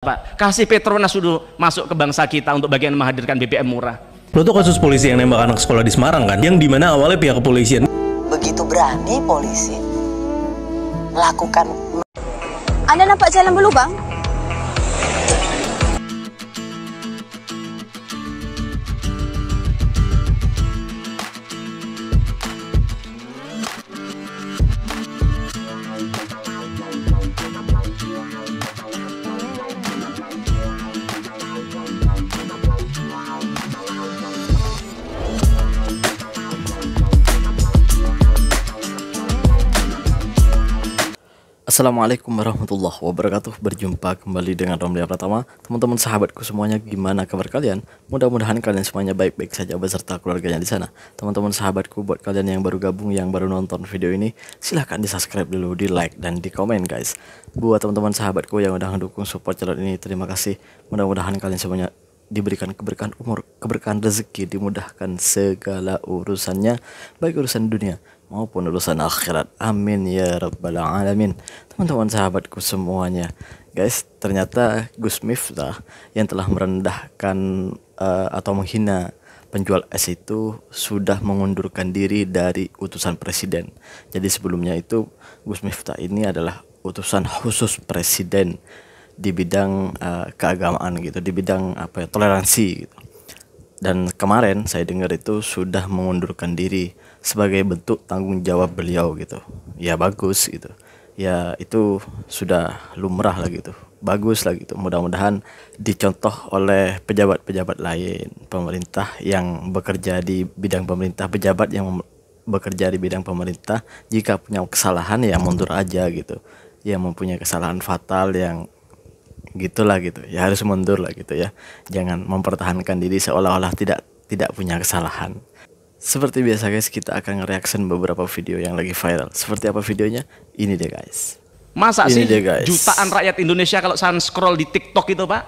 Pak, kasih Petronas dulu masuk ke bangsa kita untuk bagian menghadirkan BBM murah. Lo tuh kasus polisi yang nembak anak sekolah di Semarang kan? Yang dimana awalnya pihak kepolisian begitu berani polisi melakukan. Anda nampak jalan berlubang? Assalamualaikum warahmatullahi wabarakatuh. Berjumpa kembali dengan Romlia Pratama. Teman-teman sahabatku semuanya, gimana kabar kalian? Mudah-mudahan kalian semuanya baik-baik saja beserta keluarganya di sana. Teman-teman sahabatku, buat kalian yang baru gabung, yang baru nonton video ini, silahkan di subscribe dulu, di like dan di komen guys. Buat teman-teman sahabatku yang udah mendukung support channel ini, terima kasih. Mudah-mudahan kalian semuanya diberikan keberkahan umur, keberkahan rezeki, dimudahkan segala urusannya, baik urusan dunia maupun urusan akhirat. Amin ya rabbal alamin. Teman-teman sahabatku semuanya, guys, ternyata Gus Miftah yang telah merendahkan atau menghina penjual es itu sudah mengundurkan diri dari utusan presiden. Jadi sebelumnya itu Gus Miftah ini adalah utusan khusus presiden di bidang keagamaan gitu, di bidang toleransi gitu. Dan kemarin saya dengar itu sudah mengundurkan diri sebagai bentuk tanggung jawab beliau gitu. Ya bagus gitu. Ya itu sudah lumrah lah gitu. Bagus lah gitu. Mudah-mudahan dicontoh oleh pejabat-pejabat lain, pemerintah yang bekerja di bidang pemerintah, pejabat yang bekerja di bidang pemerintah, jika punya kesalahan ya mundur aja gitu. Yang mempunyai kesalahan fatal yang gitulah gitu, ya harus mundur lah gitu ya. Jangan mempertahankan diri seolah-olah tidak punya kesalahan. Seperti biasa guys, kita akan nge-reaction beberapa video yang lagi viral. Seperti apa videonya? Ini deh guys. Masa ini sih deh, guys. Jutaan rakyat Indonesia kalau saya scroll di TikTok itu Pak,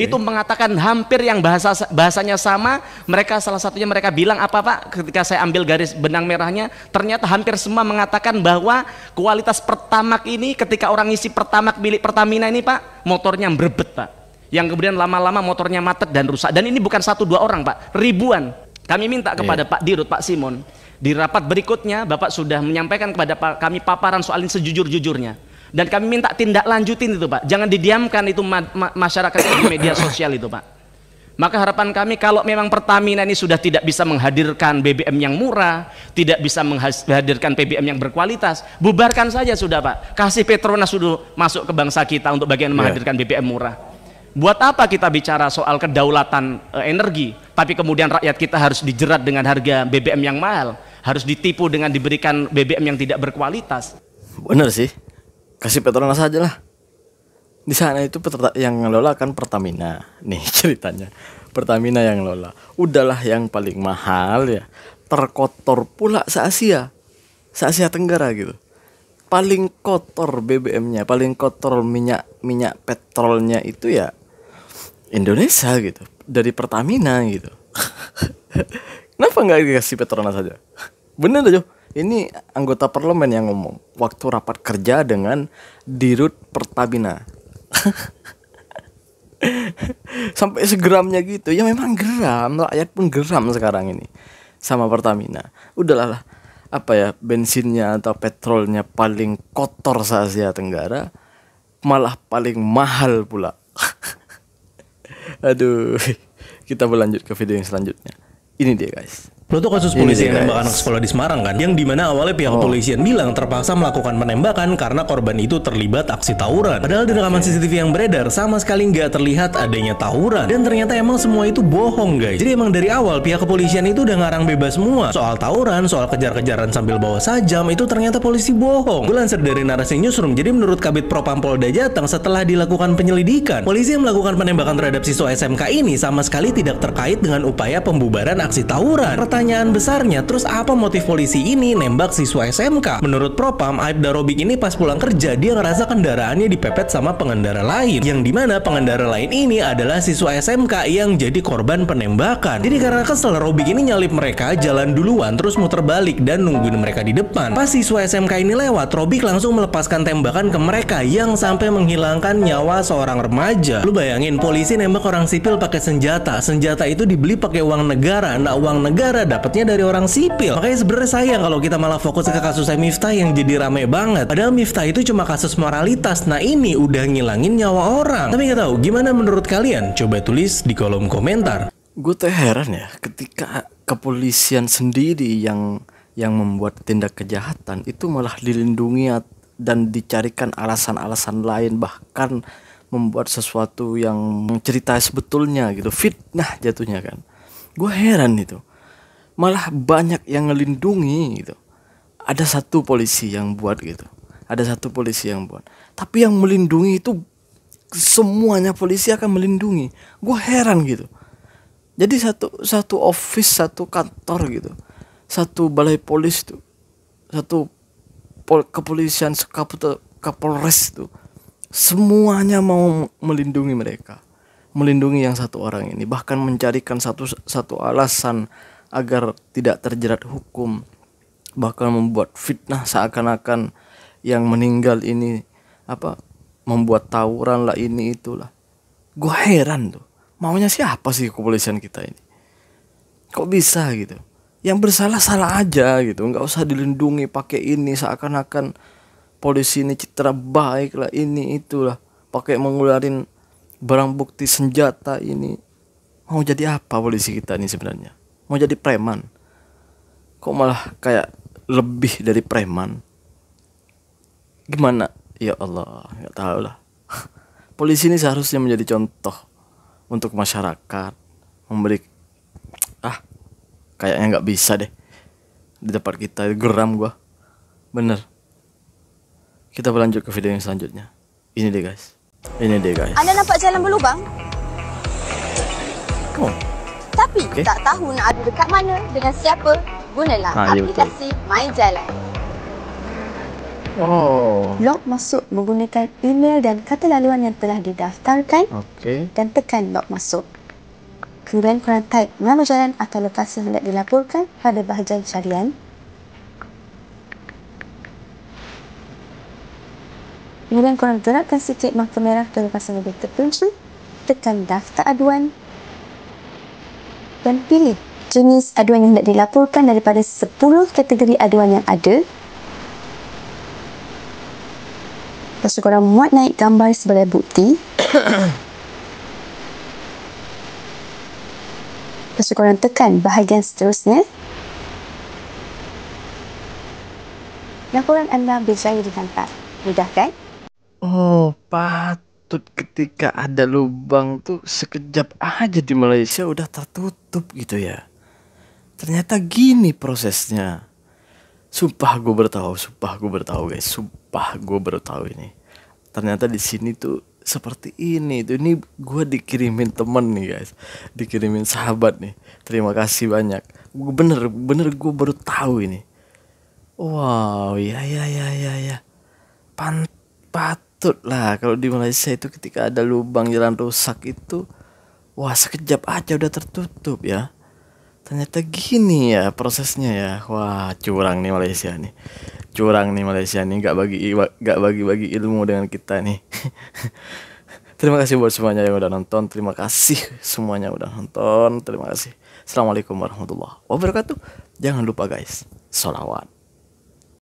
itu mengatakan hampir yang bahasanya sama. Mereka salah satunya mereka bilang apa Pak, ketika saya ambil garis benang merahnya, ternyata hampir semua mengatakan bahwa kualitas Pertamax ini ketika orang isi Pertamax milik Pertamina ini Pak, motornya berbet Pak, yang kemudian lama-lama motornya macet dan rusak. Dan ini bukan 1-2 orang Pak, ribuan. Kami minta kepada Pak Dirut, Pak Simon, di rapat berikutnya Bapak sudah menyampaikan kepada kami paparan soal ini sejujur-jujurnya. Dan kami minta tindak lanjutin itu Pak, jangan didiamkan itu masyarakat di media sosial itu Pak. Maka harapan kami, kalau memang Pertamina ini sudah tidak bisa menghadirkan BBM yang murah, tidak bisa menghadirkan BBM yang berkualitas, bubarkan saja sudah Pak. Kasih Petronas dulu masuk ke bangsa kita untuk bagian menghadirkan BBM murah. Buat apa kita bicara soal kedaulatan energi, tapi kemudian rakyat kita harus dijerat dengan harga BBM yang mahal, harus ditipu dengan diberikan BBM yang tidak berkualitas. Bener sih, kasih Petronas aja lah. Di sana itu yang ngelola kan Pertamina. Nih ceritanya, Pertamina yang ngelola. Udahlah yang paling mahal ya, terkotor pula se-Asia Tenggara gitu. Paling kotor BBM-nya, paling kotor minyak petrolnya itu ya Indonesia gitu, dari Pertamina gitu. Kenapa nggak dikasih Petronas saja? Bener aja. Ini anggota parlemen yang ngomong waktu rapat kerja dengan Dirut Pertamina. Sampai segeramnya gitu. Ya memang geram, rakyat pun geram sekarang ini sama Pertamina. Udahlah bensinnya atau petrolnya paling kotor se-Asia Tenggara, malah paling mahal pula. Aduh, kita berlanjut ke video yang selanjutnya. Ini dia guys. Lo tuh kasus polisi yang nembak anak sekolah di Semarang kan? Yang dimana awalnya pihak kepolisian bilang terpaksa melakukan penembakan karena korban itu terlibat aksi tawuran. Padahal di rekaman CCTV yang beredar sama sekali nggak terlihat adanya tawuran. Dan ternyata emang semua itu bohong guys. Jadi emang dari awal pihak kepolisian itu udah ngarang bebas semua. Soal tawuran, soal kejar-kejaran sambil bawa sajam, itu ternyata polisi bohong. Gue lansir dari narasi Newsroom. Jadi menurut Kabid Propam Polda Jateng, setelah dilakukan penyelidikan, polisi yang melakukan penembakan terhadap siswa SMK ini sama sekali tidak terkait dengan upaya pembubaran aksi tawuran. pertanyaan besarnya, terus apa motif polisi ini nembak siswa SMK? Menurut Propam, Aibda Robik ini pas pulang kerja dia ngerasa kendaraannya dipepet sama pengendara lain, yang dimana pengendara lain ini adalah siswa SMK yang jadi korban penembakan. Jadi karena kesel, Robik ini nyalip mereka, jalan duluan, terus muter balik dan nungguin mereka di depan. Pas siswa SMK ini lewat, Robik langsung melepaskan tembakan ke mereka yang sampai menghilangkan nyawa seorang remaja. Lu bayangin, polisi nembak orang sipil pakai senjata. Senjata itu dibeli pakai uang negara. Nah, uang negara dapatnya dari orang sipil. Makanya sebenarnya sayang kalau kita malah fokus ke kasus Miftah yang jadi rame banget. Padahal Miftah itu cuma kasus moralitas. Nah, ini udah ngilangin nyawa orang. Tapi nggak tahu gimana menurut kalian? Coba tulis di kolom komentar. Gue tuh heran ya, ketika kepolisian sendiri yang membuat tindak kejahatan itu malah dilindungi dan dicarikan alasan-alasan lain, bahkan membuat sesuatu yang cerita sebetulnya gitu, fitnah jatuhnya kan. Gue heran itu, malah banyak yang ngelindungi gitu. Ada satu polisi yang buat gitu, tapi yang melindungi itu semuanya polisi akan melindungi. Gue heran gitu. Jadi satu office, satu kantor gitu, satu balai polis tuh, satu kepolisian, kapolres tuh, semuanya mau melindungi mereka, melindungi yang satu orang ini, bahkan mencarikan satu alasan agar tidak terjerat hukum, bahkan membuat fitnah seakan-akan yang meninggal ini membuat tawuran lah, ini itulah. Gue heran tuh, maunya siapa sih kepolisian kita ini? Kok bisa gitu? Yang bersalah salah aja gitu, nggak usah dilindungi pakai ini seakan-akan polisi ini citra baik lah, ini itulah, pakai mengeluarin barang bukti senjata ini. Mau jadi apa polisi kita ini sebenarnya? Mau jadi preman? Kok malah kayak lebih dari preman? Gimana? Ya Allah, nggak tahu lah. Polisi ini seharusnya menjadi contoh untuk masyarakat, memberi kayaknya nggak bisa deh di tempat kita. Geram gua, bener. Kita berlanjut ke video yang selanjutnya. Ini deh guys. Anda nampak jalan berlubang? Oh, Tapi tak tahu nak adu dekat mana, dengan siapa? Gunalah aplikasi My Jalan. Oh. Log masuk menggunakan email dan kata laluan yang telah didaftarkan, dan tekan log masuk. Kemudian korang type nama jalan atau lokasi hendak dilaporkan pada bahagian carian. Kemudian korang gerakkan sikit marker merah ke lokasi yang lebih tertentu, tekan daftar aduan dan pilih jenis aduan yang hendak dilaporkan daripada 10 kategori aduan yang ada. Lepas tu korang muat naik gambar sebagai bukti. Lepas tu korang tekan bahagian seterusnya. Laporan anda berjaya dihantar. Mudah kan? Oh, patut ketika ada lubang tuh sekejap aja di Malaysia udah tertutup gitu ya. Ternyata gini prosesnya. Sumpah gue baru tahu guys. Sumpah gue baru tahu ini. Ternyata di sini tuh seperti ini tuh. Ini gue dikirimin temen nih guys, dikirimin sahabat nih. Terima kasih banyak. Bener gue baru tahu ini. Wow, ya. Patut lah kalau di Malaysia itu ketika ada lubang jalan rusak itu, wah sekejap aja udah tertutup ya. Ternyata gini ya prosesnya ya. Wah, curang nih Malaysia nih. Nggak bagi ilmu dengan kita nih. Terima kasih buat semuanya yang udah nonton. Terima kasih semuanya udah nonton. Terima kasih. Assalamualaikum warahmatullahi wabarakatuh. Jangan lupa guys, sholawat.